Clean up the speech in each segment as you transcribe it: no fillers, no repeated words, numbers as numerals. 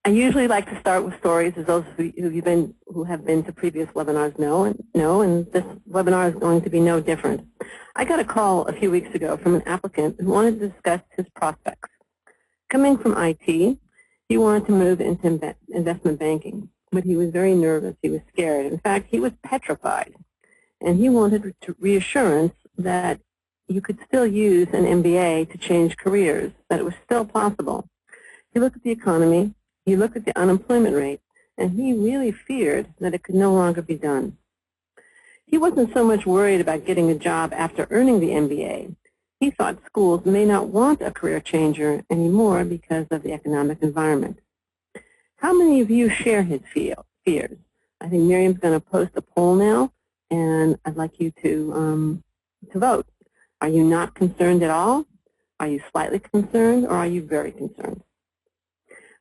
I usually like to start with stories, as those who have been to previous webinars know, and this webinar is going to be no different. I got a call a few weeks ago from an applicant who wanted to discuss his prospects. Coming from IT, he wanted to move into investment banking, but he was very nervous. He was scared. In fact, he was petrified, and he wanted reassurance that you could still use an MBA to change careers, that it was still possible. He looked at the economy, he looked at the unemployment rate, and he really feared that it could no longer be done. He wasn't so much worried about getting a job after earning the MBA. He thought schools may not want a career changer anymore because of the economic environment. How many of you share his fears? I think Miriam's going to post a poll now, and I'd like you to vote. Are you not concerned at all? Are you slightly concerned, or are you very concerned?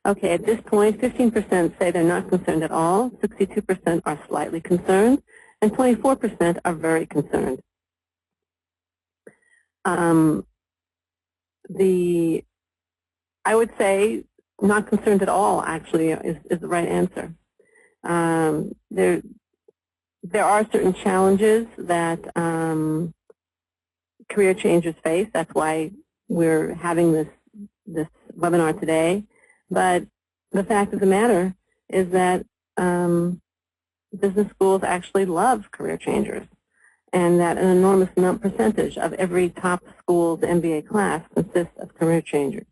Okay, at this point, 15% say they're not concerned at all, 62% are slightly concerned, and 24% are very concerned. I would say not concerned at all, actually, is the right answer. There are certain challenges that career changers face. That's why we're having this webinar today. But the fact of the matter is that business schools actually love career changers, and that an enormous percentage of every top school's MBA class consists of career changers.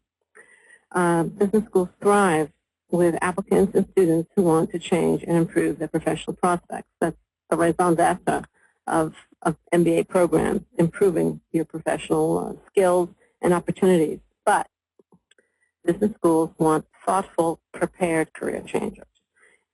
Business schools thrive with applicants and students who want to change and improve their professional prospects. That's the raison d'etre of MBA programs, improving your professional skills and opportunities. But business schools want thoughtful, prepared career changers.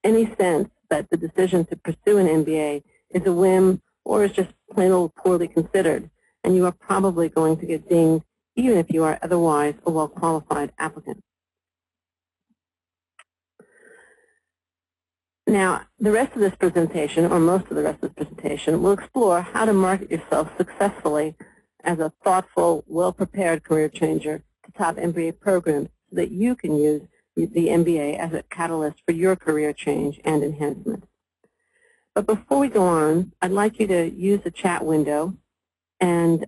Any sense that the decision to pursue an MBA is a whim or is just plain old poorly considered, and you are probably going to get dinged even if you are otherwise a well-qualified applicant. Now, the rest of this presentation, or most of the rest of this presentation, will explore how to market yourself successfully as a thoughtful, well-prepared career changer to top MBA programs so that you can use the MBA as a catalyst for your career change and enhancement. But before we go on, I'd like you to use the chat window, and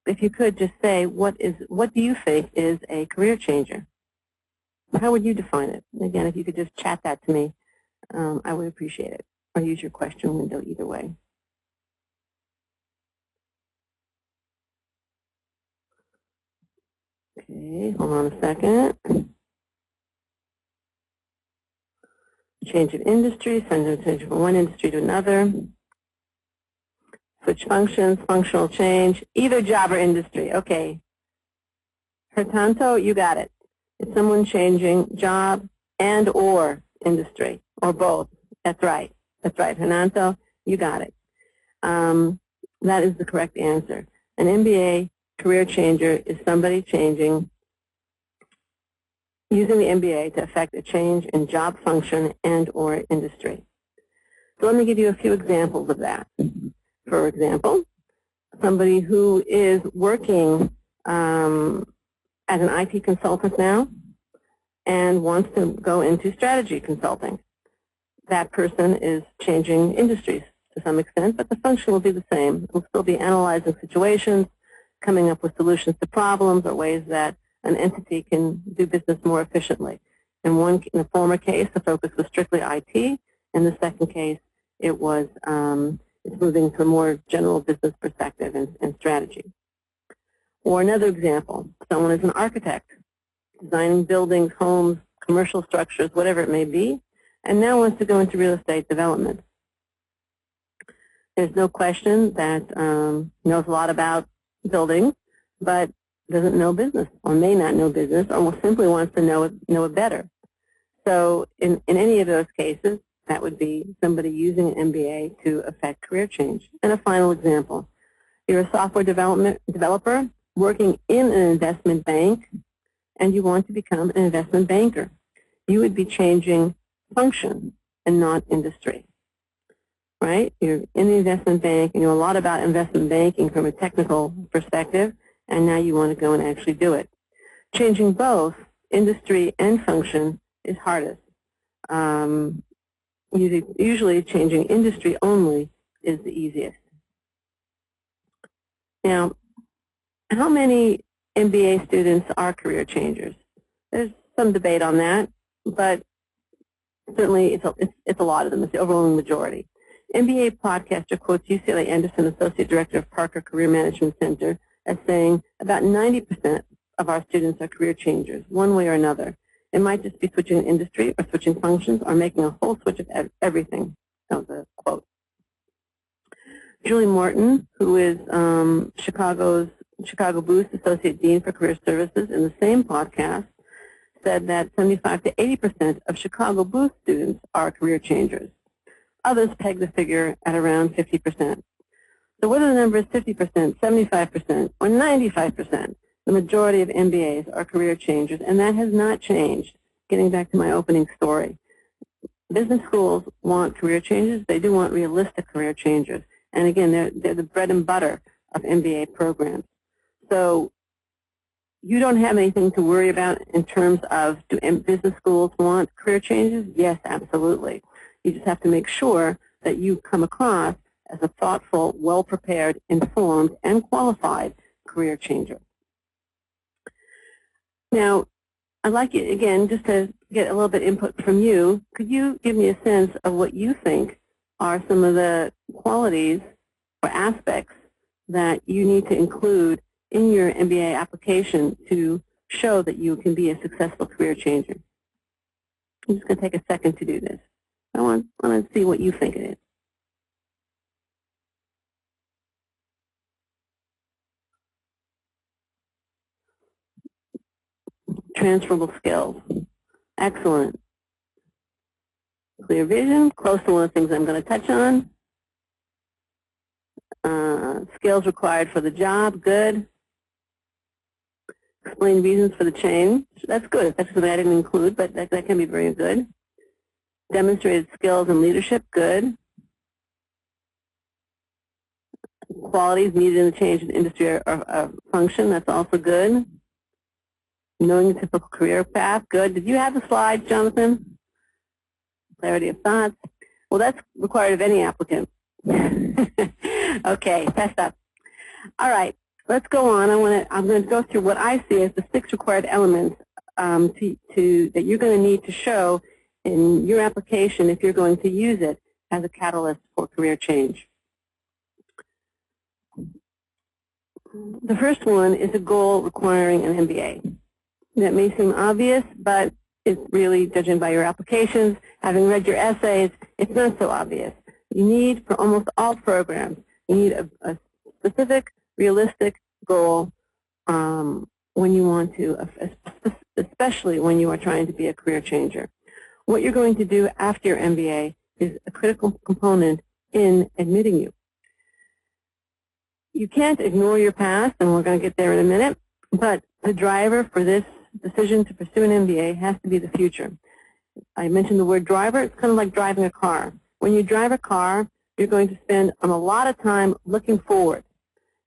if you could just say, what do you think is a career changer? How would you define it? Again, if you could just chat that to me, I would appreciate it. Or use your question window, either way. Okay, hold on a second. Change of industry, change from one industry to another. Switch functions, functional change, either job or industry. Okay. Hertanto, you got it. It's someone changing job and or industry, or both. That's right. That's right. Hertanto, you got it. That is the correct answer. An MBA career changer is somebody using the MBA to affect a change in job function and or industry. So let me give you a few examples of that. For example, somebody who is working as an IT consultant now and wants to go into strategy consulting. That person is changing industries to some extent, but the function will be the same. It will still be analyzing situations, coming up with solutions to problems or ways that an entity can do business more efficiently. In the former case, the focus was strictly IT. In the second case, it was it's moving to a more general business perspective and strategy. Or another example, someone is an architect, designing buildings, homes, commercial structures, whatever it may be, and now wants to go into real estate development. There's no question that knows a lot about buildings, but doesn't know business, or may not know business, or simply wants to know it better. So in any of those cases, that would be somebody using an MBA to affect career change. And a final example, you're a software developer working in an investment bank, and you want to become an investment banker. You would be changing function and not industry, right? You're in the investment bank, and you know a lot about investment banking from a technical perspective, and now you want to go and actually do it. Changing both industry and function is hardest. Usually changing industry only is the easiest. Now, how many MBA students are career changers? There's some debate on that, but certainly it's a lot of them. It's the overwhelming majority. MBA podcaster quotes UCLA Anderson, Associate Director of Parker Career Management Center, as saying about 90% of our students are career changers, one way or another. It might just be switching industry or switching functions or making a whole switch of everything. That was a quote. Julie Morton, who is Chicago Boost Associate Dean for Career Services, in the same podcast, said that 75 to 80% of Chicago Boost students are career changers. Others peg the figure at around 50%. So whether the number is 50%, 75%, or 95%, the majority of MBAs are career changers, and that has not changed. Getting back to my opening story. Business schools want career changers. They do want realistic career changers. And again, they're the bread and butter of MBA programs. So you don't have anything to worry about in terms of, do business schools want career changes? Yes, absolutely. You just have to make sure that you come across as a thoughtful, well-prepared, informed, and qualified career changer. Now, I'd like you, again, just to get a little bit input from you, could you give me a sense of what you think are some of the qualities or aspects that you need to include in your MBA application to show that you can be a successful career changer? I'm just going to take a second to do this. I want to see what you think it is. Transferable skills. Excellent. Clear vision, close to one of the things I'm going to touch on. Skills required for the job, good. Explain reasons for the change. That's good. That's something I didn't include, but that can be very good. Demonstrated skills and leadership, good. Qualities needed in the change in industry or function, that's also good. Knowing the typical career path, good. Did you have the slides, Jonathan? Clarity of thoughts. Well, that's required of any applicant. Okay, fessed up. All right, let's go on. I'm going to go through what I see as the 6 required elements that you're going to need to show in your application if you're going to use it as a catalyst for career change. The first one is a goal requiring an MBA. That may seem obvious, but it's really, judging by your applications, having read your essays, it's not so obvious. You need, for almost all programs, you need a specific, realistic goal when you want to, especially when you are trying to be a career changer. What you're going to do after your MBA is a critical component in admitting you. You can't ignore your past, and we're going to get there in a minute, but the driver for this decision to pursue an MBA has to be the future. I mentioned the word driver. It's kind of like driving a car. When you drive a car, you're going to spend a lot of time looking forward.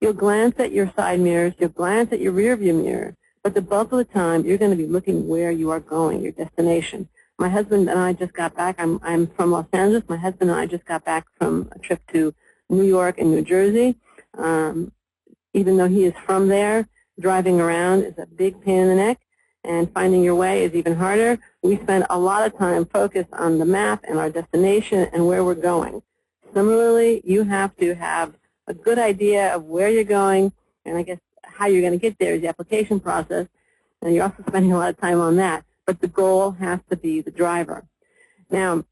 You'll glance at your side mirrors, you'll glance at your rear view mirror, but the bulk of the time you're going to be looking where you are going, your destination. My husband and I just got back. I'm from Los Angeles. My husband and I just got back from a trip to New York and New Jersey. Even though he is from there, driving around is a big pain in the neck, and finding your way is even harder. We spend a lot of time focused on the map and our destination and where we're going. Similarly, you have to have a good idea of where you're going, and I guess how you're going to get there is the application process, and you're also spending a lot of time on that. But the goal has to be the driver. Now,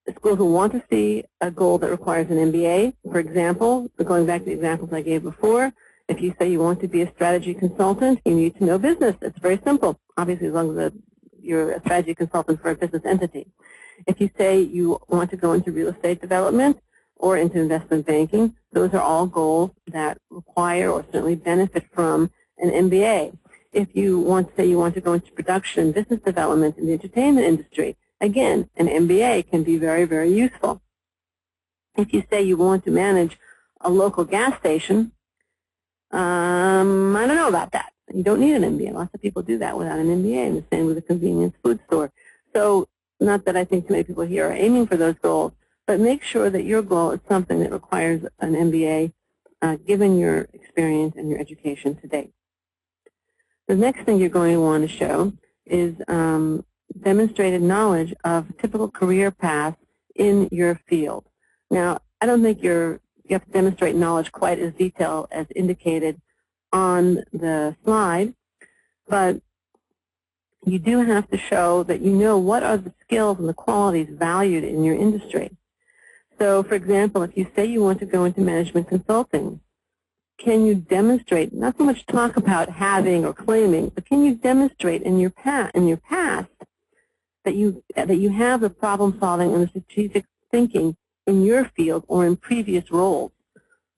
schools will want to see a goal that requires an MBA. For example, going back to the examples I gave before, if you say you want to be a strategy consultant, you need to know business. It's very simple, obviously, as long as you're a strategy consultant for a business entity. If you say you want to go into real estate development or into investment banking, those are all goals that require or certainly benefit from an MBA. If you want to say you want to go into production, business development in the entertainment industry, again, an MBA can be very, very useful. If you say you want to manage a local gas station, I don't know about that. You don't need an MBA. Lots of people do that without an MBA, and the same with a convenience food store. So not that I think too many people here are aiming for those goals, but make sure that your goal is something that requires an MBA, given your experience and your education to date. The next thing you're going to want to show is demonstrated knowledge of typical career paths in your field. Now, I don't think you have to demonstrate knowledge quite as detailed as indicated on the slide, but you do have to show that you know what are the skills and the qualities valued in your industry. So, for example, if you say you want to go into management consulting, can you demonstrate, not so much talk about having or claiming, but can you demonstrate in your past that you have the problem solving and the strategic thinking in your field or in previous roles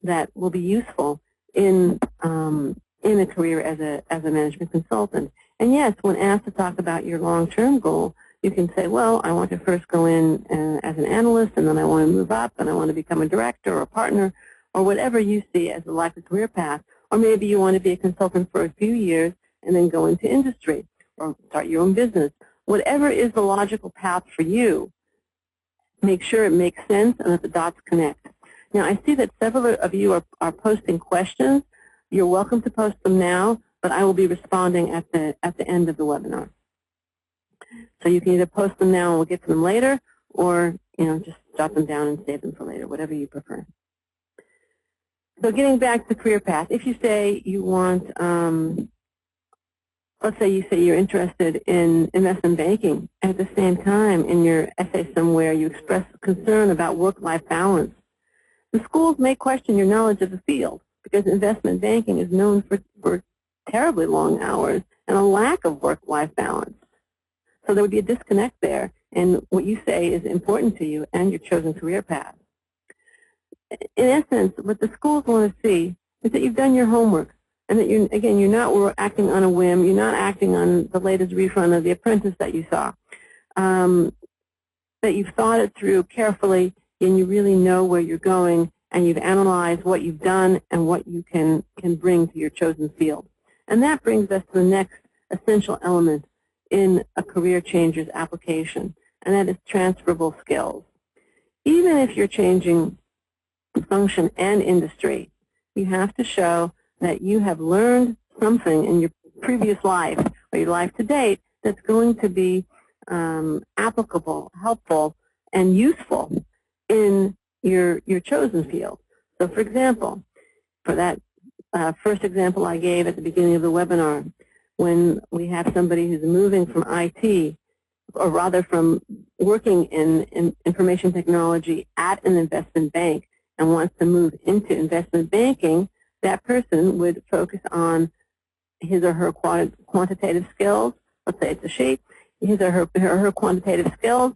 that will be useful in a career as a management consultant? And yes, when asked to talk about your long-term goal, you can say, well, I want to first go in as an analyst, and then I want to move up, and I want to become a director or a partner, or whatever you see as a likely career path. Or maybe you want to be a consultant for a few years and then go into industry or start your own business. Whatever is the logical path for you, make sure it makes sense and that the dots connect. Now, I see that several of you are posting questions. You're welcome to post them now, but I will be responding at the end of the webinar. So you can either post them now and we'll get to them later, or just jot them down and save them for later, whatever you prefer. So getting back to the career path, if you say you want, let's say you say you're interested in investment banking, at the same time in your essay somewhere you express concern about work-life balance, the schools may question your knowledge of the field because investment banking is known for terribly long hours and a lack of work-life balance. So there would be a disconnect there, and what you say is important to you and your chosen career path. In essence, what the schools want to see is that you've done your homework and that, you're not acting on a whim. You're not acting on the latest rerun of The Apprentice that you saw. That you've thought it through carefully and you really know where you're going and you've analyzed what you've done and what you can bring to your chosen field. And that brings us to the next essential element in a career changer's application, and that is transferable skills. Even if you're changing function and industry, you have to show that you have learned something in your previous life or your life to date that's going to be applicable, helpful, and useful in your chosen field. So, for example, for that first example I gave at the beginning of the webinar, when we have somebody who's moving from IT, or rather from working in information technology at an investment bank and wants to move into investment banking, that person would focus on his or her quantitative skills. Let's say it's a she, his or her quantitative skills,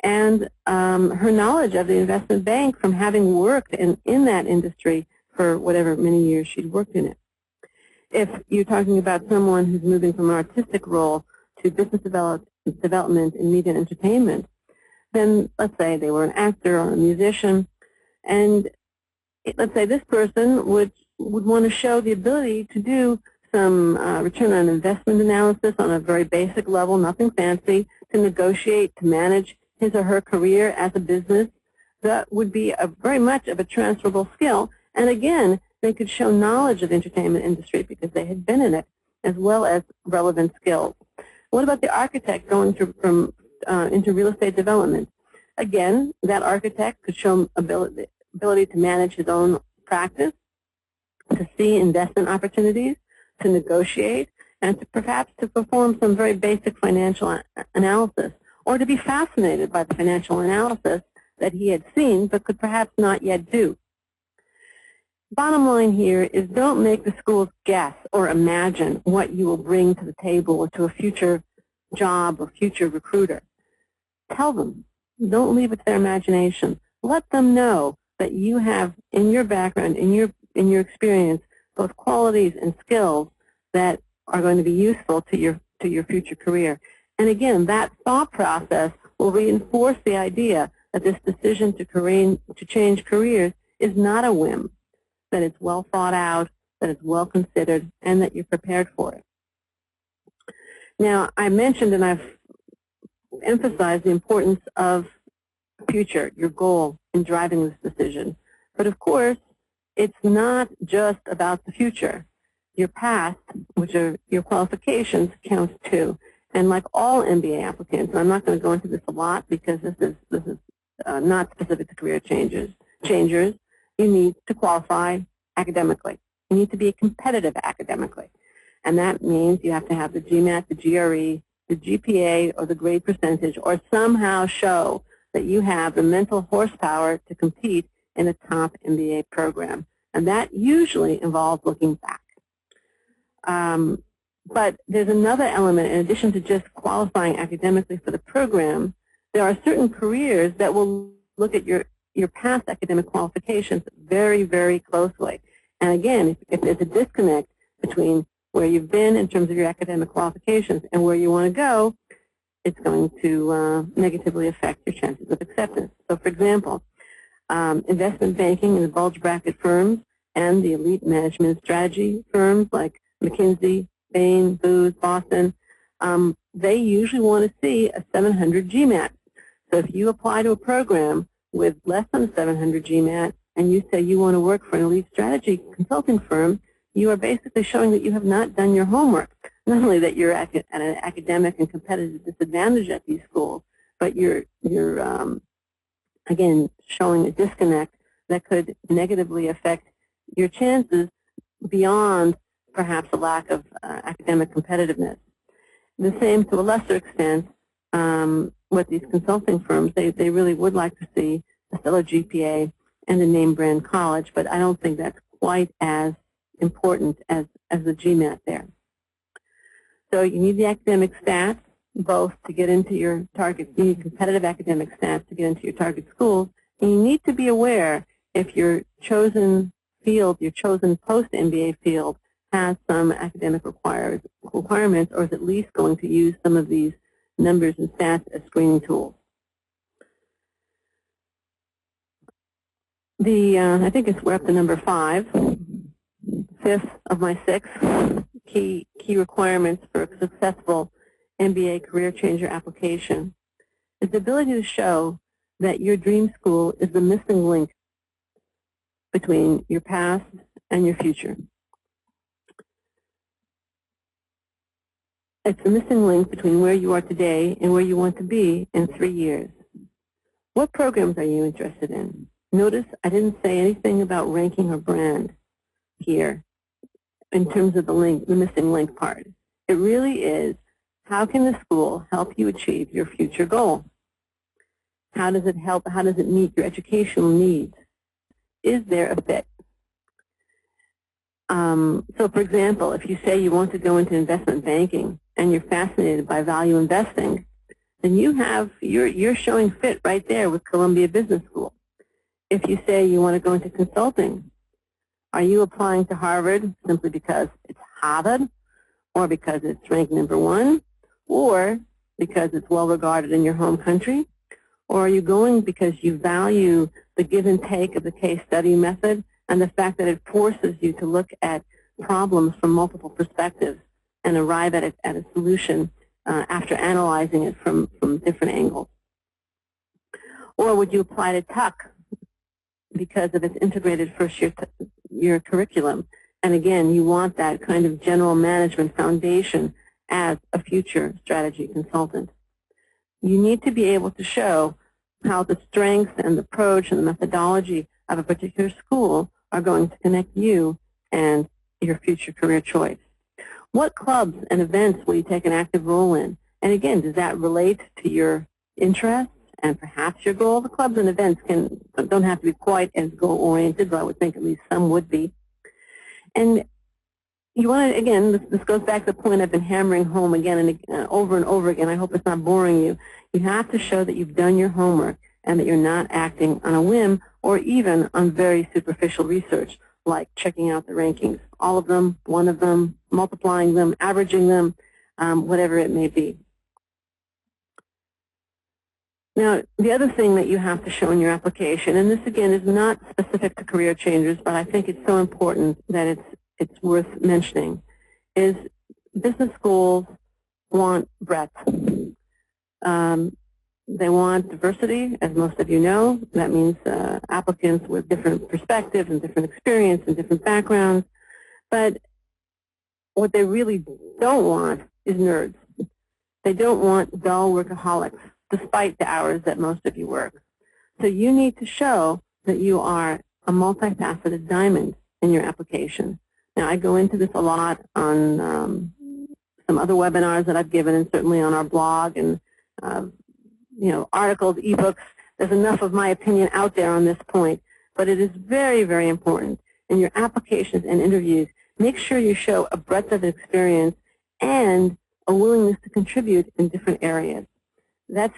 and her knowledge of the investment bank from having worked in that industry for whatever many years she'd worked in it. If you're talking about someone who's moving from an artistic role to business development in media and entertainment, then let's say they were an actor or a musician, and let's say this person would want to show the ability to do some return on investment analysis on a very basic level, nothing fancy, to negotiate, to manage his or her career as a business. That would be very much of a transferable skill. And again, they could show knowledge of the entertainment industry because they had been in it, as well as relevant skills. What about the architect going into real estate development? Again, that architect could show ability to manage his own practice, to see investment opportunities, to negotiate, and to perhaps to perform some very basic financial analysis, or to be fascinated by the financial analysis that he had seen but could perhaps not yet do. Bottom line here is don't make the schools guess or imagine what you will bring to the table or to a future job or future recruiter. Tell them. Don't leave it to their imagination. Let them know that you have in your background, in your experience, both qualities and skills that are going to be useful to your future career. And again, that thought process will reinforce the idea that this decision to change careers is not a whim, that it's well thought out that it's well considered, and that you're prepared for it. Now, I mentioned and I've emphasized the importance of future, your goal in driving this decision. But of course, it's not just about the future. Your past, which are your qualifications, counts too. And like all MBA applicants, and I'm not going to go into this a lot because this is not specific to career changers, you need to qualify academically. You need to be competitive academically. And that means you have to have the GMAT, the GRE, the GPA, or the grade percentage, or somehow show that you have the mental horsepower to compete in a top MBA program. And that usually involves looking back. But there's another element. In addition to just qualifying academically for the program, there are certain careers that will look at your past academic qualifications very, very closely. And again, if there's a disconnect between where you've been in terms of your academic qualifications and where you want to go, it's going to negatively affect your chances of acceptance. So, for example, investment banking and the bulge bracket firms and the elite management strategy firms like McKinsey, Bain, Booz, Boston, they usually want to see a 700 GMAT. So if you apply to a program with less than a 700 GMAT and you say you want to work for an elite strategy consulting firm, you are basically showing that you have not done your homework. Not only that you're at an academic and competitive disadvantage at these schools, but you're again, showing a disconnect that could negatively affect your chances beyond perhaps a lack of academic competitiveness. The same to a lesser extent with these consulting firms. They really would like to see a stellar GPA and a name brand college, but I don't think that's quite as important as the GMAT there. So you need the academic stats, both to get into your target. You need competitive academic stats to get into your target schools, and you need to be aware if your chosen field, your chosen post-MBA field, has some academic requirements, or is at least going to use some of these numbers and stats as screening tools. I think we're up to number 5, fifth of my 6 key requirements for a successful MBA career changer application is the ability to show that your dream school is the missing link between your past and your future. It's the missing link between where you are today and where you want to be in 3 years. What programs are you interested in? Notice I didn't say anything about ranking or brand here in terms of the missing link part. It really is, how can the school help you achieve your future goal? How does it help? How does it meet your educational needs? Is there a fit? So, for example, if you say you want to go into investment banking and you're fascinated by value investing, then you're showing fit right there with Columbia Business School. If you say you want to go into consulting, are you applying to Harvard simply because it's Harvard, or because it's ranked number 1, or because it's well regarded in your home country? Or are you going because you value the give and take of the case study method and the fact that it forces you to look at problems from multiple perspectives and arrive at a solution after analyzing it from different angles? Or would you apply to Tuck because of its integrated first-year curriculum? And again, you want that kind of general management foundation as a future strategy consultant. You need to be able to show how the strengths and the approach and the methodology of a particular school are going to connect you and your future career choice. What clubs and events will you take an active role in? And again, does that relate to your interests and perhaps your goal? The clubs and events don't have to be quite as goal-oriented, but I would think at least some would be. And you want to, again, this goes back to the point I've been hammering home again and over again. I hope it's not boring you. You have to show that you've done your homework and that you're not acting on a whim or even on very superficial research, like checking out the rankings, all of them, one of them, multiplying them, averaging them, whatever it may be. Now, the other thing that you have to show in your application, and this again is not specific to career changers, but I think it's so important that it's worth mentioning is business schools want breadth. They want diversity, as most of you know. That means applicants with different perspectives and different experience and different backgrounds. But what they really don't want is nerds. They don't want dull workaholics, despite the hours that most of you work. So you need to show that you are a multifaceted diamond in your application. Now, I go into this a lot on some other webinars that I've given, and certainly on our blog and articles, ebooks. There's enough of my opinion out there on this point, but it is very, very important in your applications and interviews. Make sure you show a breadth of experience and a willingness to contribute in different areas. That's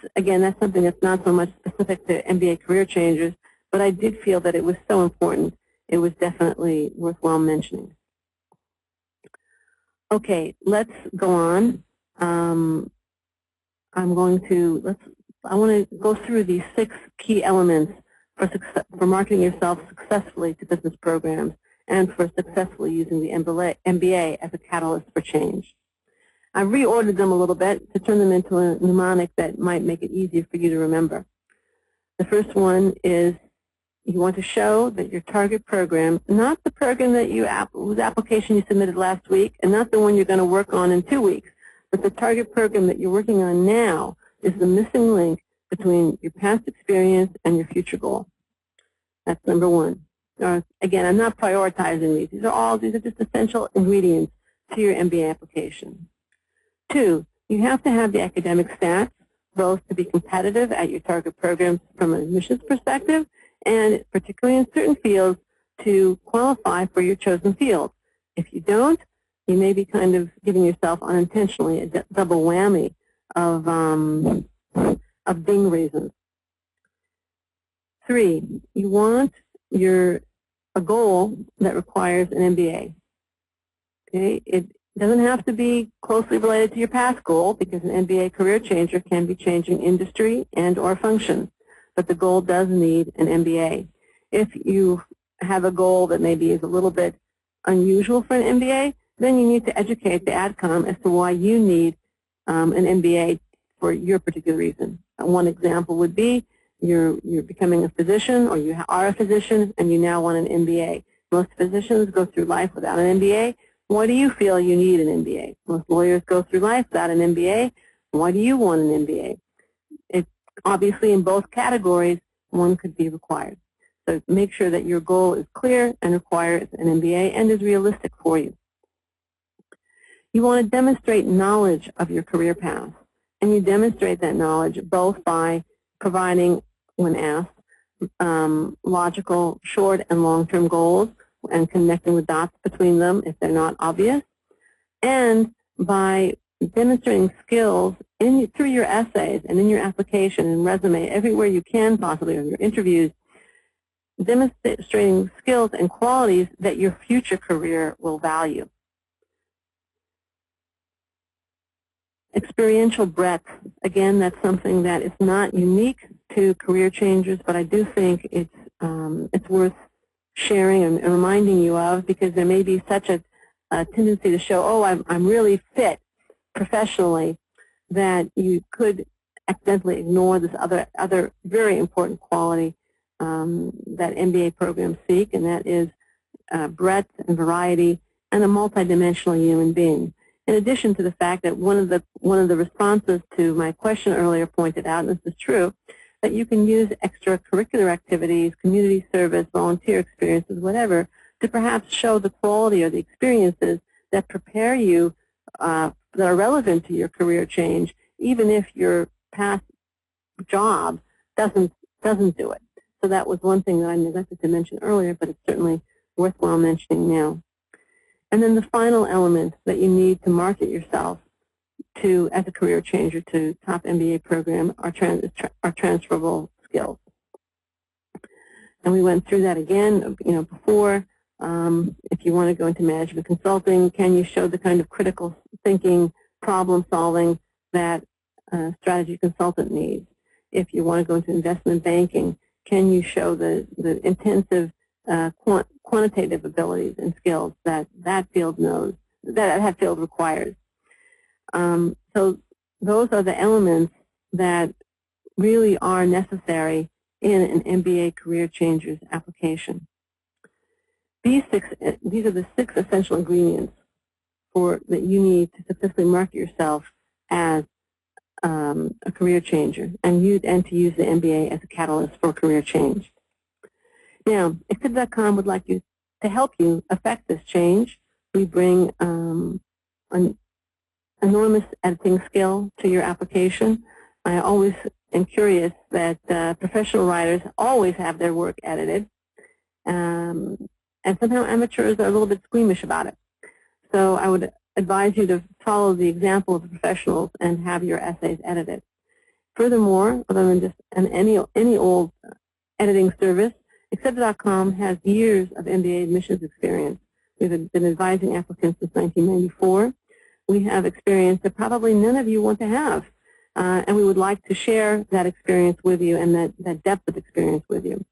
something that's not so much specific to MBA career changers, but I did feel that it was so important. It was definitely worthwhile mentioning. Okay, let's go on. I want to go through these 6 key elements for marketing yourself successfully to business programs and for successfully using the MBA as a catalyst for change. I reordered them a little bit to turn them into a mnemonic that might make it easier for you to remember. The first one is you want to show that your target program, not the program that whose application you submitted last week, and not the one you're going to work on in 2 weeks, but the target program that you're working on now is the missing link between your past experience and your future goal. That's number one. Again, I'm not prioritizing these. These are just essential ingredients to your MBA application. 2, you have to have the academic stats, both to be competitive at your target programs from an admissions perspective, and particularly in certain fields, to qualify for your chosen field. If you don't, you may be kind of giving yourself unintentionally a double whammy of ding reasons. 3, you want a goal that requires an MBA. Okay, it doesn't have to be closely related to your past goal, because an MBA career changer can be changing industry and or function, but the goal does need an MBA. If you have a goal that maybe is a little bit unusual for an MBA, then you need to educate the AdCom as to why you need an MBA for your particular reason. One example would be you're becoming a physician, or you are a physician and you now want an MBA. Most physicians go through life without an MBA. Why do you feel you need an MBA? Most lawyers go through life without an MBA. Why do you want an MBA? Obviously, in both categories, one could be required. So make sure that your goal is clear and requires an MBA and is realistic for you. You want to demonstrate knowledge of your career path, and you demonstrate that knowledge both by providing, when asked, logical short and long-term goals and connecting the dots between them if they're not obvious, and by demonstrating skills through your essays and in your application and resume, everywhere you can possibly, in your interviews, demonstrating skills and qualities that your future career will value. Experiential breadth, again, that's something that is not unique to career changers, but I do think it's worth sharing and reminding you of, because there may be such a tendency to show, oh, I'm really fit professionally, that you could accidentally ignore this other very important quality that MBA programs seek, and that is breadth and variety and a multidimensional human being. In addition to the fact that one of the responses to my question earlier pointed out, and this is true, that you can use extracurricular activities, community service, volunteer experiences, whatever, to perhaps show the quality or the experiences that prepare you, that are relevant to your career change, even if your past job doesn't do it. So that was one thing that I neglected to mention earlier, but it's certainly worthwhile mentioning now. And then the final element that you need to market yourself to, as a career changer, to top MBA program are transferable skills. And we went through that again, before. If you want to go into management consulting, can you show the kind of critical thinking, problem solving that a strategy consultant needs? If you want to go into investment banking, can you show the intensive quantitative abilities and skills that field knows, that field requires. So those are the elements that really are necessary in an MBA Career Changers application. These are the 6 essential ingredients that you need to successfully market yourself as a career changer, and to use the MBA as a catalyst for career change. Now, Exhibit.com would like you to help you affect this change. We bring an enormous editing skill to your application. I always am curious that professional writers always have their work edited, and somehow amateurs are a little bit squeamish about it. So I would advise you to follow the example of the professionals and have your essays edited. Furthermore, other than just any old editing service, Exhibit.com has years of MBA admissions experience. We've been advising applicants since 1994. We have experience that probably none of you want to have, and we would like to share that experience with you and that depth of experience with you.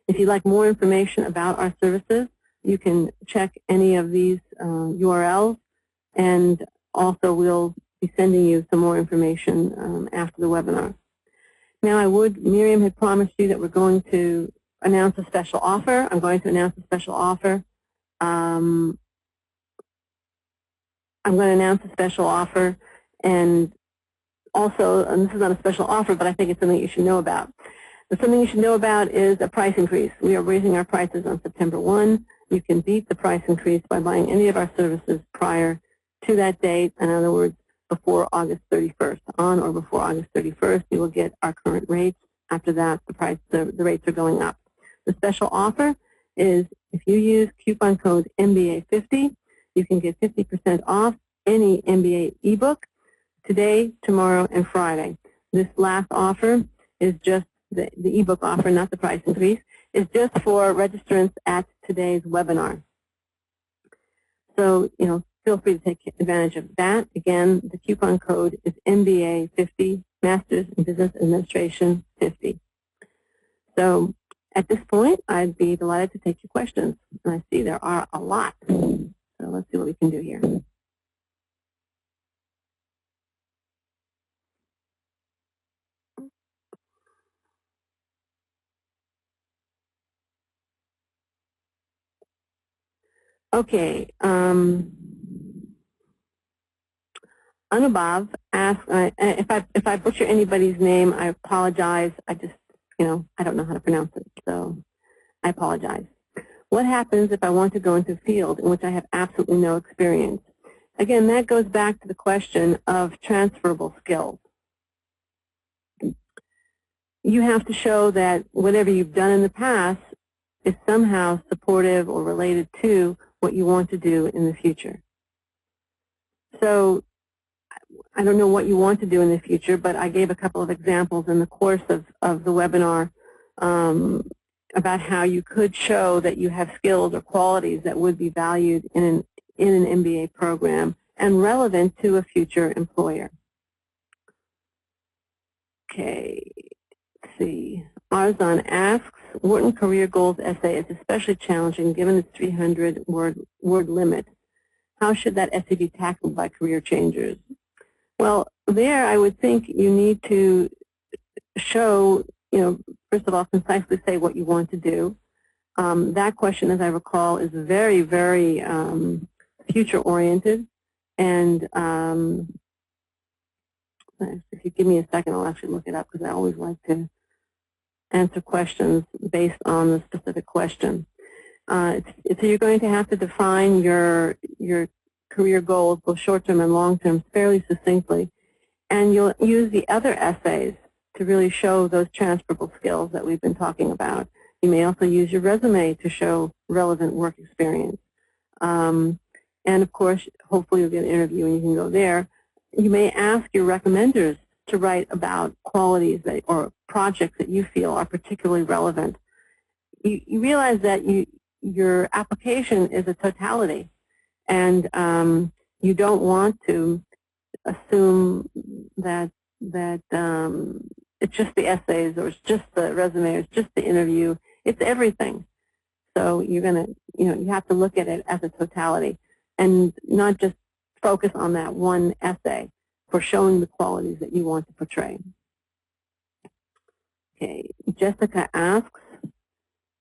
If you'd like more information about our services, you can check any of these URLs, and also we'll be sending you some more information after the webinar. Now, Miriam had promised you that we're going to announce a special offer. I'm going to announce a special offer. I'm going to announce a special offer, and also, and this is not a special offer, but I think it's something you should know about. Something you should know about is a price increase. We are raising our prices on September 1. You can beat the price increase by buying any of our services prior to that date. In other words, before August 31st. On or before August 31st, you will get our current rates. After that, the rates are going up. The special offer is if you use coupon code MBA50, you can get 50% off any MBA ebook today, tomorrow, and Friday. This last offer is just the ebook offer, not the price increase, is just for registrants at today's webinar. So, feel free to take advantage of that. Again, the coupon code is MBA50, Masters in Business Administration 50. So at this point, I'd be delighted to take your questions. And I see there are a lot. So let's see what we can do here. Okay. Anubhav asked, if I butcher anybody's name, I apologize. I just, I don't know how to pronounce it, so I apologize. What happens if I want to go into a field in which I have absolutely no experience? Again, that goes back to the question of transferable skills. You have to show that whatever you've done in the past is somehow supportive or related to what you want to do in the future. So I don't know what you want to do in the future, but I gave a couple of examples in the course of the webinar about how you could show that you have skills or qualities that would be valued in an MBA program and relevant to a future employer. Okay, let's see. Arzon asks, Wharton Career Goals essay is especially challenging given its 300-word limit. How should that essay be tackled by career changers? Well, there I would think you need to show, first of all, concisely say what you want to do. That question, as I recall, is very, very future-oriented. And if you give me a second, I'll actually look it up because I always like to answer questions based on the specific question. So you're going to have to define your career goals, both short-term and long-term, fairly succinctly. And you'll use the other essays to really show those transferable skills that we've been talking about. You may also use your resume to show relevant work experience. And, of course, hopefully you'll get an interview and you can go there. You may ask your recommenders to write about qualities or projects that you feel are particularly relevant. You realize that your application is a totality. And you don't want to assume that it's just the essays or it's just the resume or it's just the interview. It's everything. So you're going to, you have to look at it as a totality and not just focus on that one essay for showing the qualities that you want to portray. Okay, Jessica asks,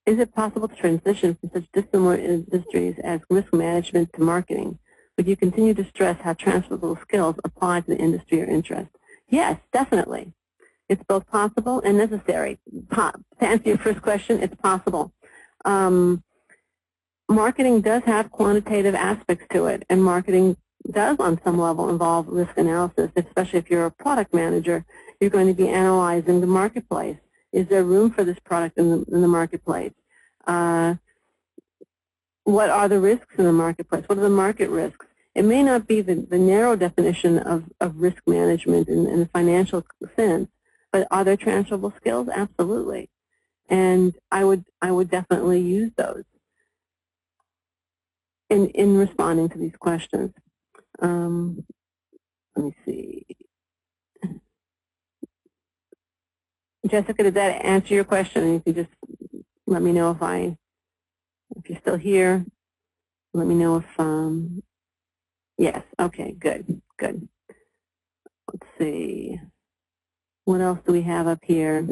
is it possible to transition from such dissimilar industries as risk management to marketing? Would you continue to stress how transferable skills apply to the industry or interest? Yes, definitely. It's both possible and necessary. To answer your first question, it's possible. Marketing does have quantitative aspects to it, and marketing does on some level involve risk analysis, especially if you're a product manager. You're going to be analyzing the marketplace. Is there room for this product in the marketplace? What are the risks in the marketplace? What are the market risks? It may not be the narrow definition of risk management in the financial sense, but are there transferable skills? Absolutely. And I would definitely use those in responding to these questions. Let me see. Jessica, did that answer your question? And you can just let me know if you're still here. Let me know if, yes, okay, good. Let's see. What else do we have up here?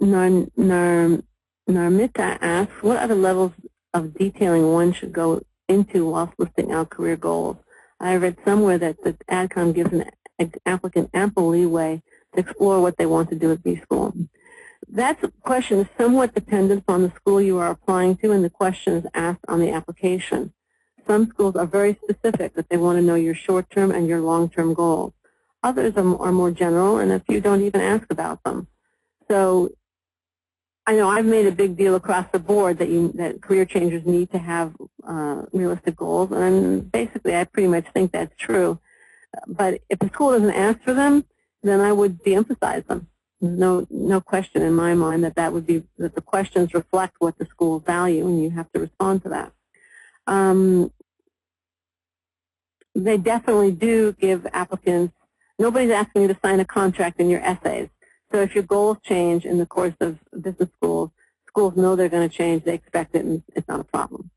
Narmita asks, what other levels of detailing one should go into whilst listing out career goals? I read somewhere that the AdCom gives an applicant ample leeway to explore what they want to do at B-School. That question is somewhat dependent upon the school you are applying to and the questions asked on the application. Some schools are very specific that they want to know your short-term and your long-term goals. Others are more general, and a few don't even ask about them. So I know I've made a big deal across the board that career changers need to have realistic goals, and basically I pretty much think that's true. But if the school doesn't ask for them, then I would de-emphasize them. There's no question in my mind that the questions reflect what the schools value, and you have to respond to that. They definitely do give applicants. Nobody's asking you to sign a contract in your essays. So if your goals change in the course of business schools, schools know they're going to change. They expect it, and it's not a problem.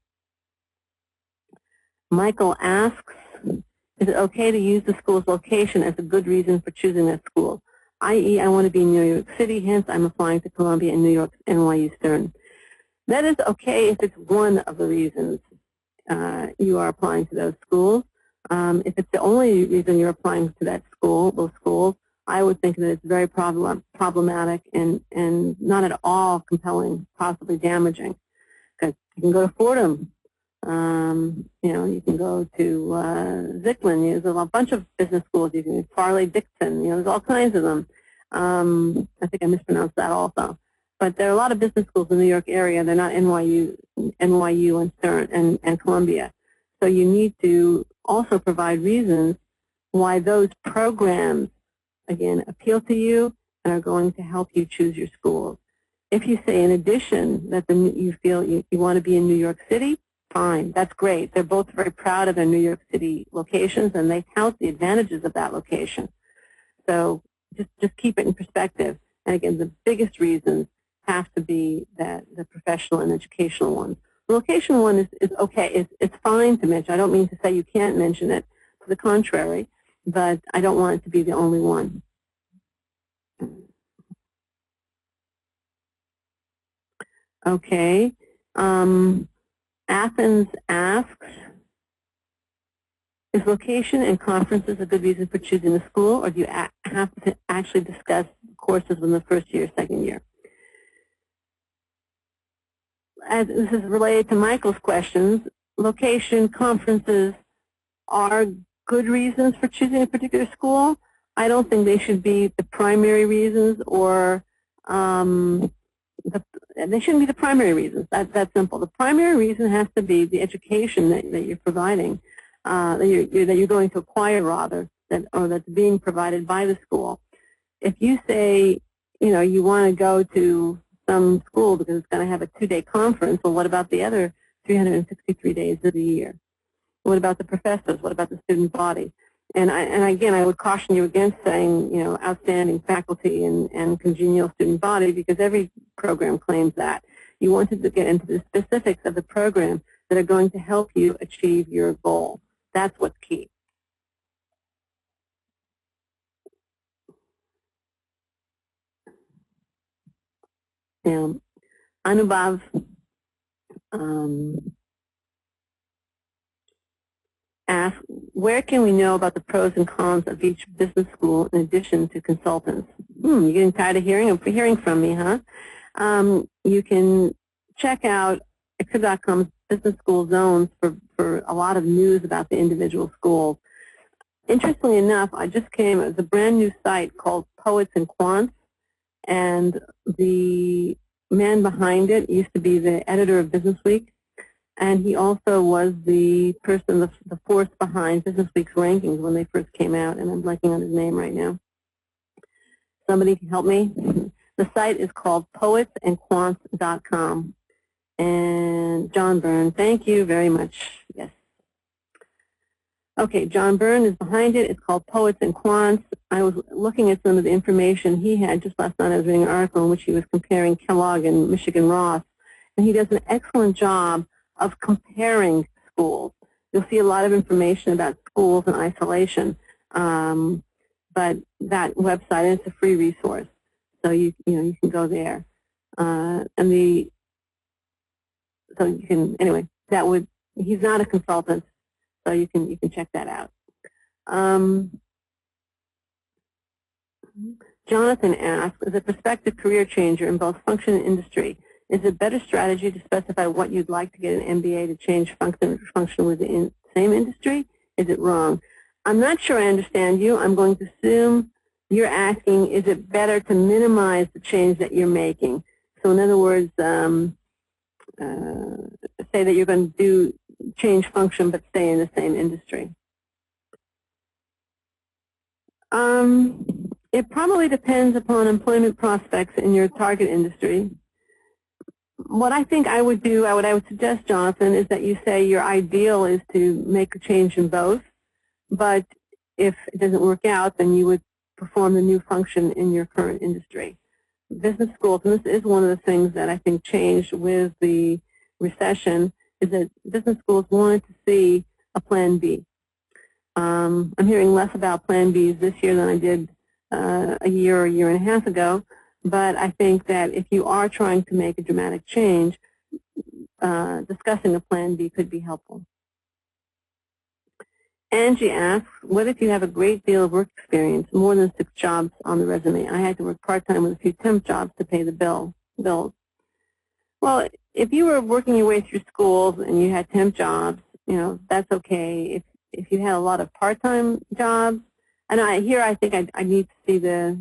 Michael asks, is it okay to use the school's location as a good reason for choosing that school? I.e., I want to be in New York City, hence I'm applying to Columbia and New York, NYU Stern. That is okay if it's one of the reasons you are applying to those schools. If it's the only reason you're applying to those schools, I would think that it's very problematic and not at all compelling, possibly damaging. Because you can go to Fordham, you can go to Zicklin. There's a bunch of business schools. You can Farley-Dixon. There's all kinds of them. I think I mispronounced that also. But there are a lot of business schools in the New York area. They're not NYU and Stern and Columbia. So you need to also provide reasons why those programs, again, appeal to you and are going to help you choose your schools. If you say, in addition, that you feel you want to be in New York City, fine, that's great. They're both very proud of their New York City locations, and they tout the advantages of that location. So just keep it in perspective. And again, the biggest reasons have to be the professional and educational ones. The location one is okay. It's fine to mention. I don't mean to say you can't mention it. To the contrary, but I don't want it to be the only one. Okay. Athens asks, is location and conferences a good reason for choosing the school, or do you have to actually discuss courses in the first year, second year? As this is related to Michael's questions, location, conferences are good reasons for choosing a particular school. I don't think they should be the primary reasons, or they shouldn't be the primary reasons. That's simple. The primary reason has to be the education that you're providing, that you're going to acquire, rather, or that's being provided by the school. If you say, you want to go to some school because it's going to have a 2-day conference, well, what about the other 363 days of the year? What about the professors? What about the student body? And again, I would caution you against saying, outstanding faculty and congenial student body, because every program claims that. You wanted to get into the specifics of the program that are going to help you achieve your goal. That's what's key. Now, Anubhav asked, where can we know about the pros and cons of each business school in addition to consultants? You're getting tired of hearing from me, huh? You can check out extra.com's business school zones for a lot of news about the individual schools. Interestingly enough, I just came, it was a brand new site called Poets and Quants, and the man behind it used to be the editor of Business Week, and he also was the person, the force behind Business Week's rankings when they first came out, and I'm blanking on his name right now. Somebody can help me? The site is called poetsandquants.com. And John Byrne, thank you very much. Yes. Okay, John Byrne is behind it. It's called Poets and Quants. I was looking at some of the information he had just last night. I was reading an article in which he was comparing Kellogg and Michigan Ross. And he does an excellent job of comparing schools. You'll see a lot of information about schools in isolation. But that website, and it's a free resource. So you can go there. So you can, anyway, he's not a consultant, so you can check that out. Jonathan asks, as a prospective career changer in both function and industry, is it a better strategy to specify what you'd like to get an MBA to change function within the same industry? Is it wrong? I'm not sure I understand you. I'm going to assume you're asking, is it better to minimize the change that you're making? So in other words, say that you're going to change function but stay in the same industry. It probably depends upon employment prospects in your target industry. What I think I would do, what I would suggest, Jonathan, is that you say your ideal is to make a change in both, but if it doesn't work out, then you would perform the new function in your current industry. Business schools, and this is one of the things that I think changed with the recession, is that business schools wanted to see a plan B. I'm hearing less about plan Bs this year than I did a year and a half ago, but I think that if you are trying to make a dramatic change, discussing a plan B could be helpful. Angie asks, what if you have a great deal of work experience, more than 6 jobs on the resume? I had to work part-time with a few temp jobs to pay the bills. Well, if you were working your way through schools and you had temp jobs, that's okay. If you had a lot of part-time jobs, and I think I need to see the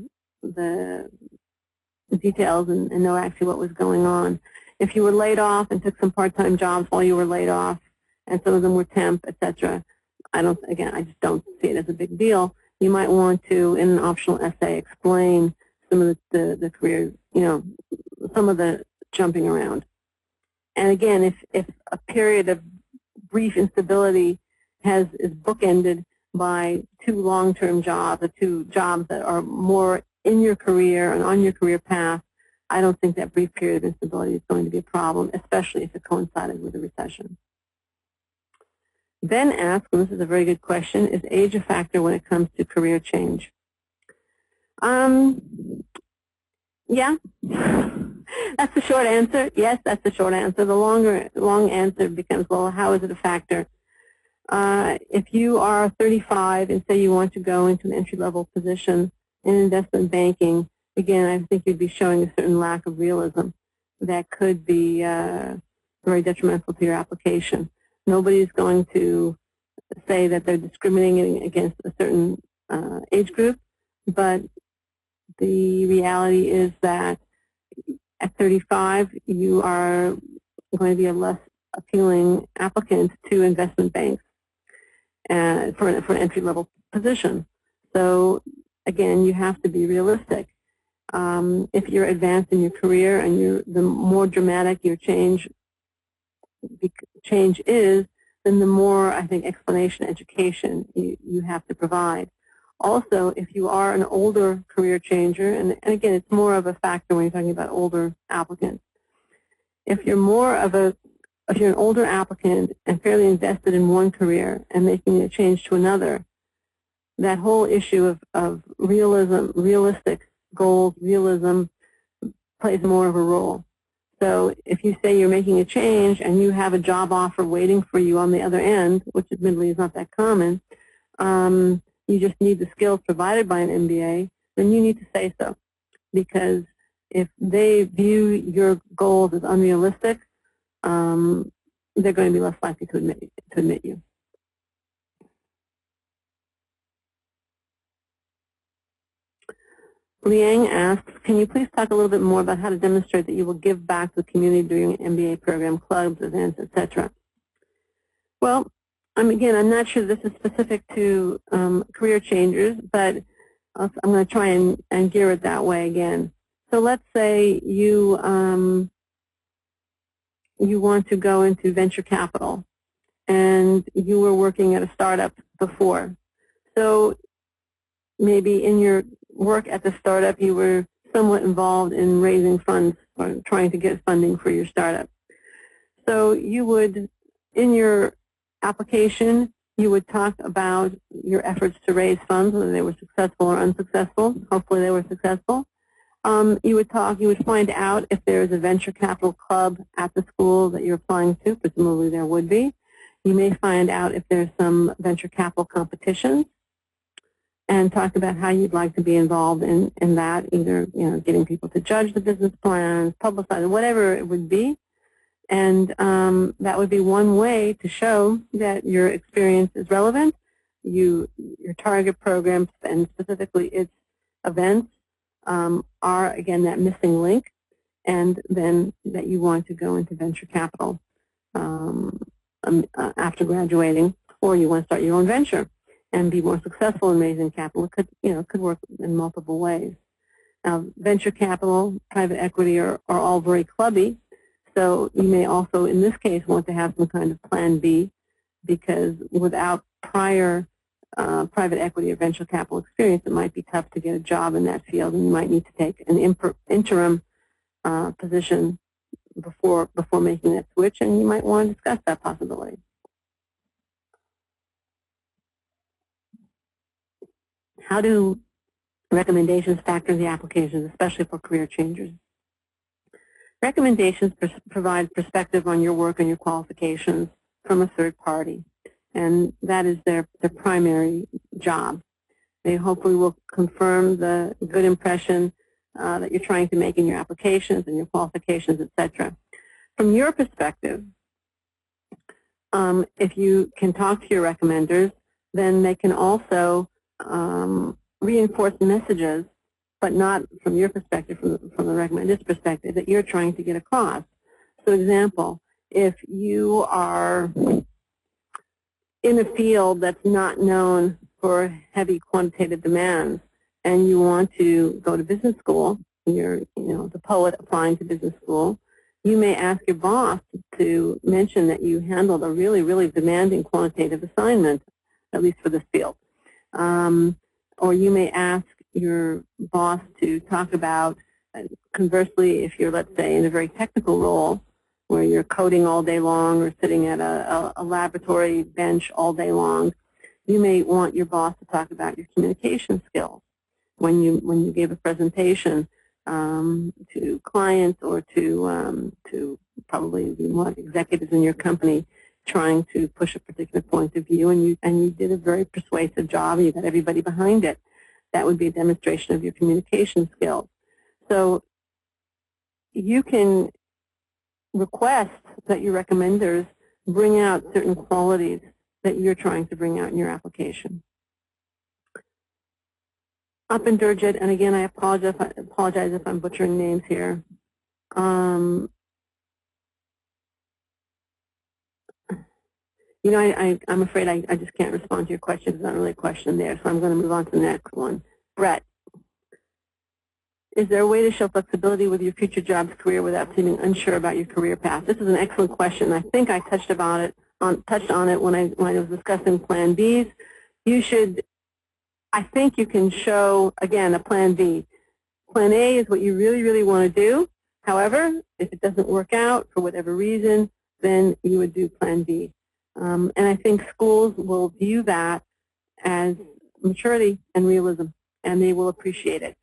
details and know actually what was going on. If you were laid off and took some part-time jobs while you were laid off, and some of them were temp, etc., I just don't see it as a big deal. You might want to, in an optional essay, explain some of the career, some of the jumping around. And again, if a period of brief instability is bookended by 2 long-term jobs, or 2 jobs that are more in your career and on your career path, I don't think that brief period of instability is going to be a problem, especially if it coincided with a recession. Ben asks, and this is a very good question, is age a factor when it comes to career change? Yeah. That's the short answer. Yes, that's the short answer. The long answer becomes, well, how is it a factor? If you are 35 and say you want to go into an entry-level position in investment banking, again, I think you'd be showing a certain lack of realism that could be very detrimental to your application. Nobody's going to say that they're discriminating against a certain age group, but the reality is that at 35, you are going to be a less appealing applicant to investment banks for an entry-level position. So again, you have to be realistic. If you're advanced in your career and the more dramatic your change is, then the more, I think, explanation, education you have to provide. Also, if you are an older career changer, and again, it's more of a factor when you're talking about older applicants. If you're an older applicant and fairly invested in one career and making a change to another, that whole issue of realistic goals, realism plays more of a role. So if you say you're making a change and you have a job offer waiting for you on the other end, which admittedly is not that common, you just need the skills provided by an MBA, then you need to say so. Because if they view your goals as unrealistic, they're going to be less likely to admit you. Liang asks, can you please talk a little bit more about how to demonstrate that you will give back to the community during an MBA program, clubs, events, etc.? Well, again, I'm not sure this is specific to career changers, but I'm going to try and gear it that way again. So let's say you want to go into venture capital, and you were working at a startup before. So maybe in your work at the startup, you were somewhat involved in raising funds or trying to get funding for your startup. So you would, in your application, you would talk about your efforts to raise funds, whether they were successful or unsuccessful. Hopefully they were successful. You would find out if there is a venture capital club at the school that you're applying to. Presumably there would be. You may find out if there's some venture capital competitions, and talk about how you'd like to be involved in that, either getting people to judge the business plans, publicize, whatever it would be. And that would be one way to show that your experience is relevant. Your target program, and specifically its events, are, again, that missing link, and then that you want to go into venture capital after graduating, or you want to start your own venture and be more successful in raising capital. It could work in multiple ways. Now, venture capital, private equity are all very clubby, so you may also, in this case, want to have some kind of plan B, because without prior private equity or venture capital experience, it might be tough to get a job in that field, and you might need to take an interim position before making that switch, and you might want to discuss that possibility. How do recommendations factor in the applications, especially for career changers? Recommendations provide perspective on your work and your qualifications from a third party, and that is their primary job. They hopefully will confirm the good impression that you're trying to make in your applications and your qualifications, etc. From your perspective, if you can talk to your recommenders, then they can also reinforce messages, but not from your perspective, from the recommender's perspective, that you're trying to get across. So, example, if you are in a field that's not known for heavy quantitative demands, and you want to go to business school, you're the poet applying to business school, you may ask your boss to mention that you handled a really, really demanding quantitative assignment, at least for this field. Or you may ask your boss to talk about, conversely, if you're, let's say, in a very technical role where you're coding all day long or sitting at a laboratory bench all day long, you may want your boss to talk about your communication skills when you gave a presentation to clients or to probably more executives in your company trying to push a particular point of view, and you did a very persuasive job, and you got everybody behind it. That would be a demonstration of your communication skills. So you can request that your recommenders bring out certain qualities that you're trying to bring out in your application. Up in Durjit, and again, I apologize if I'm butchering names here. I'm afraid I just can't respond to your question. There's not really a question there, so I'm going to move on to the next one. Brett, is there a way to show flexibility with your future job's career without seeming unsure about your career path? This is an excellent question. I think I touched upon it touched on it when I was discussing Plan Bs. I think you can show, again, a Plan B. Plan A is what you really, really want to do. However, if it doesn't work out for whatever reason, then you would do Plan B. And I think schools will view that as maturity and realism, and they will appreciate it.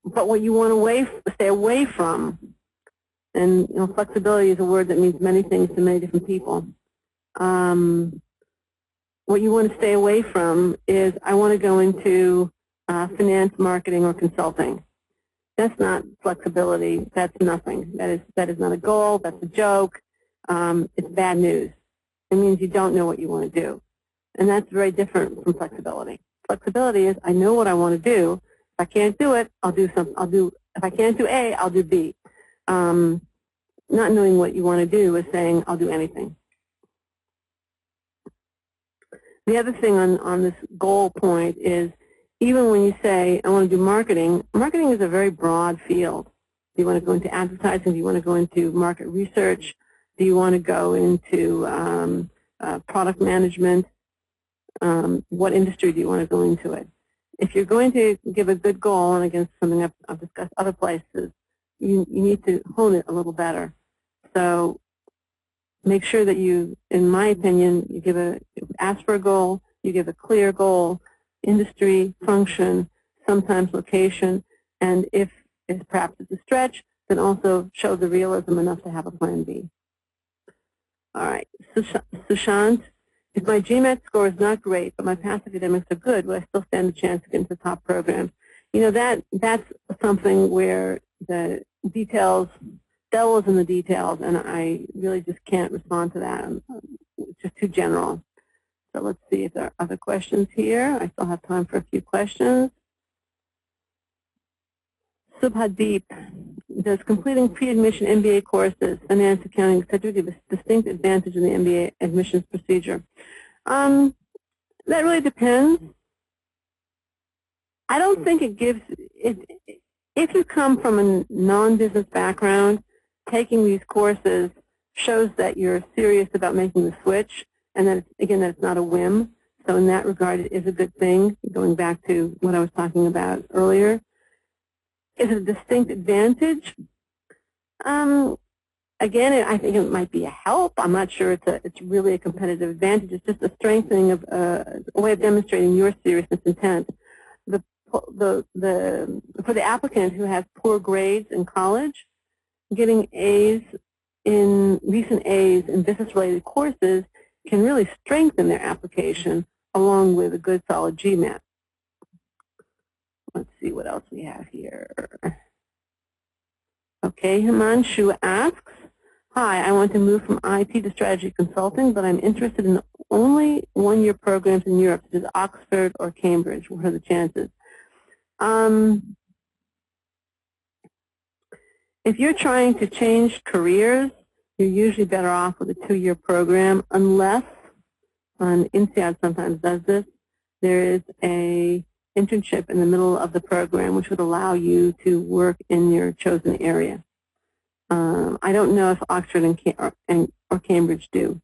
But what you want to stay away from, and flexibility is a word that means many things to many different people. What you want to stay away from is, I want to go into finance, marketing, or consulting. That's not flexibility. That's nothing. That is not a goal. That's a joke. It's bad news. It means you don't know what you want to do, and that's very different from flexibility. Flexibility is, I know what I want to do. If I can't do it, I'll do something. If I can't do A, I'll do B. Not knowing what you want to do is saying, I'll do anything. The other thing on this goal point is, even when you say, I want to do marketing, marketing is a very broad field. Do you want to go into advertising? Do you want to go into market research? Do you want to go into product management? What industry do you want to go into it? If you're going to give a good goal, and again, something I've discussed other places, you need to hone it a little better. So make sure that you, in my opinion, you ask for a goal, you give a clear goal, industry, function, sometimes location, and if perhaps it's a stretch, then also show the realism enough to have a Plan B. All right, Sushant, if my GMAT score is not great, but my past academics are good, will I still stand a chance to get into top programs? That's something where the details, devil is in the details, and I really just can't respond to that. It's just too general. So let's see if there are other questions here. I still have time for a few questions. Subhadeep, does completing pre-admission MBA courses, finance, accounting, etc., give a distinct advantage in the MBA admissions procedure? That really depends. I don't think it gives it. If you come from a non-business background, taking these courses shows that you're serious about making the switch, and that it's not a whim. So in that regard, it is a good thing, going back to what I was talking about earlier. Is it a distinct advantage? Again, I think it might be a help. I'm not sure it's really a competitive advantage. It's just a strengthening of a way of demonstrating your seriousness intent. For the applicant who has poor grades in college, getting recent A's in business-related courses can really strengthen their application along with a good solid GMAT. Let's see what else we have here. Okay, Himanshu asks, hi, I want to move from IT to strategy consulting, but I'm interested in only one-year programs in Europe, such as Oxford or Cambridge. What are the chances? If you're trying to change careers, you're usually better off with a 2-year program, unless, and INSEAD sometimes does this, there is a internship in the middle of the program which would allow you to work in your chosen area. I don't know if Oxford or Cambridge do.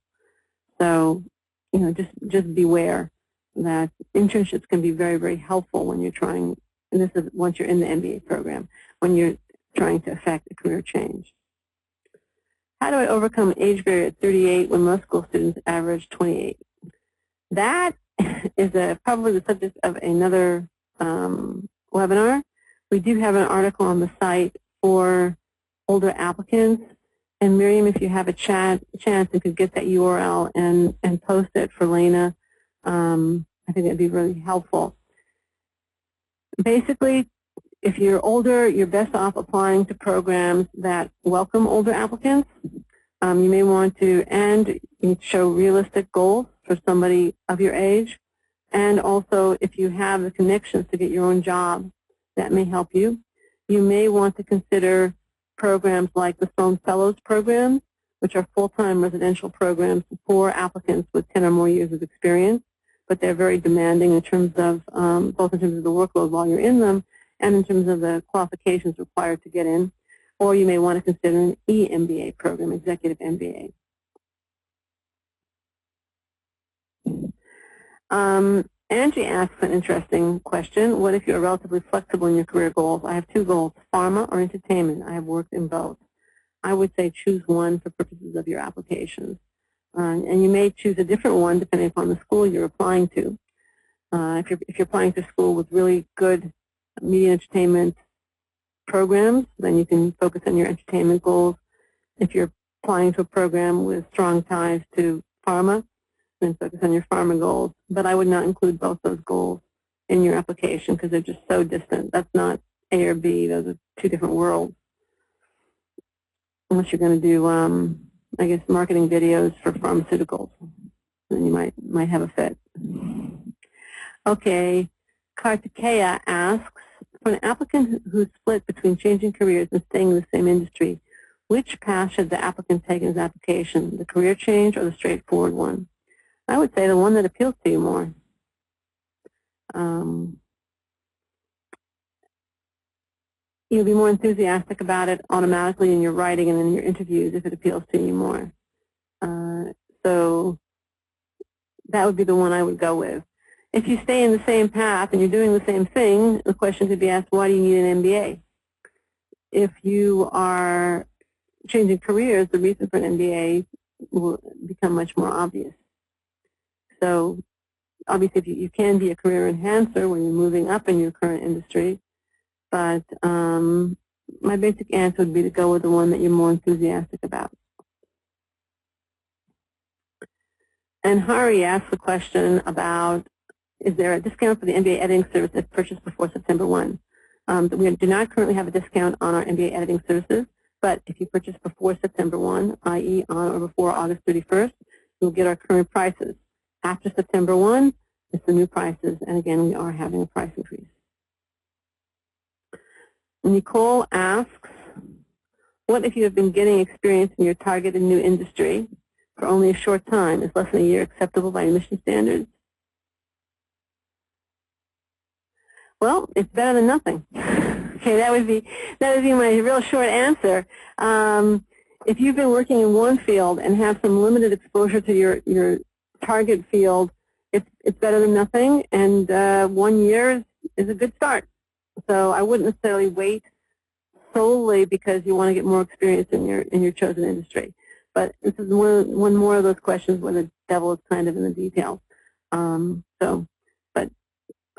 So, just beware that internships can be very, very helpful when you're trying, and this is once you're in the MBA program, when you're trying to affect a career change. How do I overcome age barrier at 38 when most school students average 28? That is probably the subject of another webinar. We do have an article on the site for older applicants. And Miriam, if you have a chance and could get that URL and post it for Lena, I think that would be really helpful. Basically, if you're older, you're best off applying to programs that welcome older applicants. You may want to, and you need to show realistic goals for somebody of your age. And also, if you have the connections to get your own job, that may help you. You may want to consider programs like the Sloan Fellows Program, which are full-time residential programs for applicants with 10 or more years of experience, but they're very demanding in terms of, both in terms of the workload while you're in them and in terms of the qualifications required to get in. Or you may want to consider an EMBA program, Executive MBA. Angie asks an interesting question. What if you're relatively flexible in your career goals? I have two goals, pharma or entertainment. I have worked in both. I would say choose one for purposes of your applications. And you may choose a different one depending upon the school you're applying to. If you're applying to school with really good media entertainment programs, then you can focus on your entertainment goals. If you're applying to a program with strong ties to pharma, then focus on your pharma goals. But I would not include both those goals in your application because they're just so distant. That's not A or B. Those are two different worlds. Unless you're going to do, I guess, marketing videos for pharmaceuticals, then you might have a fit. Okay, Kartikeya asks, for an applicant who's split between changing careers and staying in the same industry, which path should the applicant take in his application, the career change or the straightforward one? I would say the one that appeals to you more. You'll be more enthusiastic about it automatically in your writing and in your interviews if it appeals to you more. So that would be the one I would go with. If you stay in the same path and you're doing the same thing, the question could be asked, why do you need an MBA? If you are changing careers, the reason for an MBA will become much more obvious. So obviously you can be a career enhancer when you're moving up in your current industry, but my basic answer would be to go with the one that you're more enthusiastic about. And Hari asked the question about, is there a discount for the MBA editing service if purchased before September 1? We do not currently have a discount on our MBA editing services, but if you purchase before September 1, i.e. on or before August 31st, you'll get our current prices. After September 1, it's the new prices, and again, we are having a price increase. Nicole asks, what if you have been getting experience in your targeted new industry for only a short time? Is less than a year acceptable by admission standards? Well, it's better than nothing. Okay, that would be my real short answer. If you've been working in one field and have some limited exposure to your target field, it's better than nothing, and 1 year is a good start. So I wouldn't necessarily wait solely because you want to get more experience in your chosen industry. But this is one more of those questions where the devil is kind of in the details. But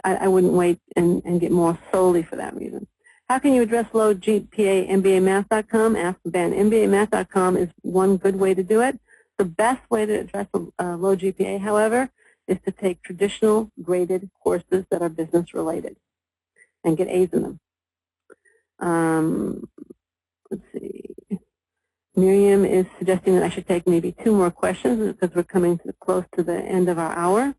I wouldn't wait and get more solely for that reason. How can you address low GPA? MBAmath.com? Ask Ben. MBAmath.com is one good way to do it. The best way to address a low GPA, however, is to take traditional graded courses that are business related and get A's in them. Let's see. Miriam is suggesting that I should take maybe 2 more questions because we're coming close to the end of our hour.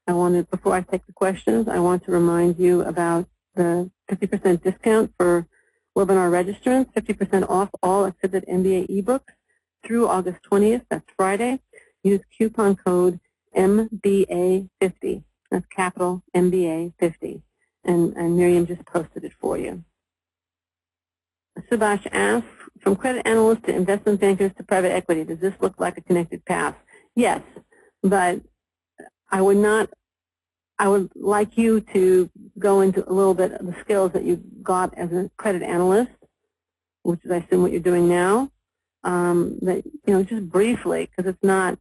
Before I take the questions, I want to remind you about the 50% discount for webinar registrants, 50% off all Exhibit MBA ebooks through August 20th. That's Friday. Use coupon code MBA50. That's capital MBA50. And Miriam just posted it for you. Subhash asks, from credit analysts to investment bankers to private equity, does this look like a connected path? Yes, but I would like you to go into a little bit of the skills that you got as a credit analyst, which is I assume what you're doing now. Just briefly, because it's not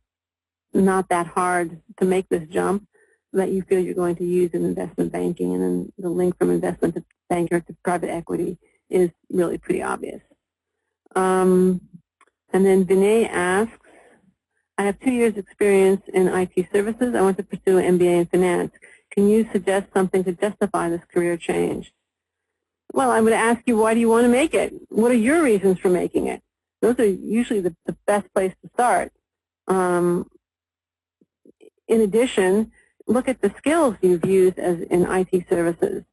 that hard to make this jump, that you feel you're going to use in investment banking, and then the link from investment banker to private equity is really pretty obvious. And then Vinay asks, I have 2 years experience in IT services. I want to pursue an MBA in finance. Can you suggest something to justify this career change? Well, I would ask you, why do you want to make it? What are your reasons for making it? Those are usually the best place to start. In addition, look at the skills you've used as in IT services.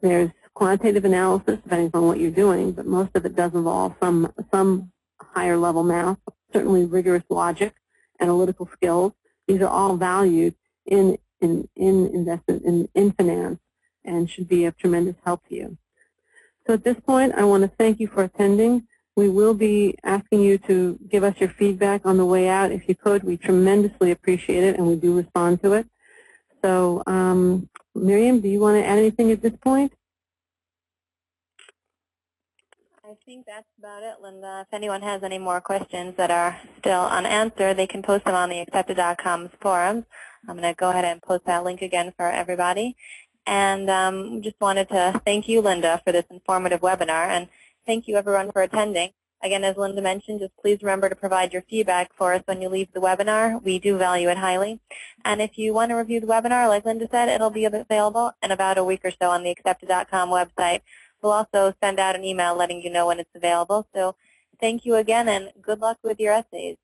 There's quantitative analysis, depending upon what you're doing, but most of it does involve some higher level math, certainly rigorous logic, analytical skills. These are all valued in investment in finance and should be of tremendous help to you. So at this point, I want to thank you for attending. We will be asking you to give us your feedback on the way out. If you could, we tremendously appreciate it, and we do respond to it. So, Miriam, do you want to add anything at this point? I think that's about it, Linda. If anyone has any more questions that are still unanswered, they can post them on the accepted.com forums. I'm going to go ahead and post that link again for everybody. And just wanted to thank you, Linda, for this informative webinar, and thank you, everyone, for attending. Again, as Linda mentioned, just please remember to provide your feedback for us when you leave the webinar. We do value it highly. And if you want to review the webinar, like Linda said, it'll be available in about a week or so on the accepted.com website. We'll also send out an email letting you know when it's available. So thank you again, and good luck with your essays.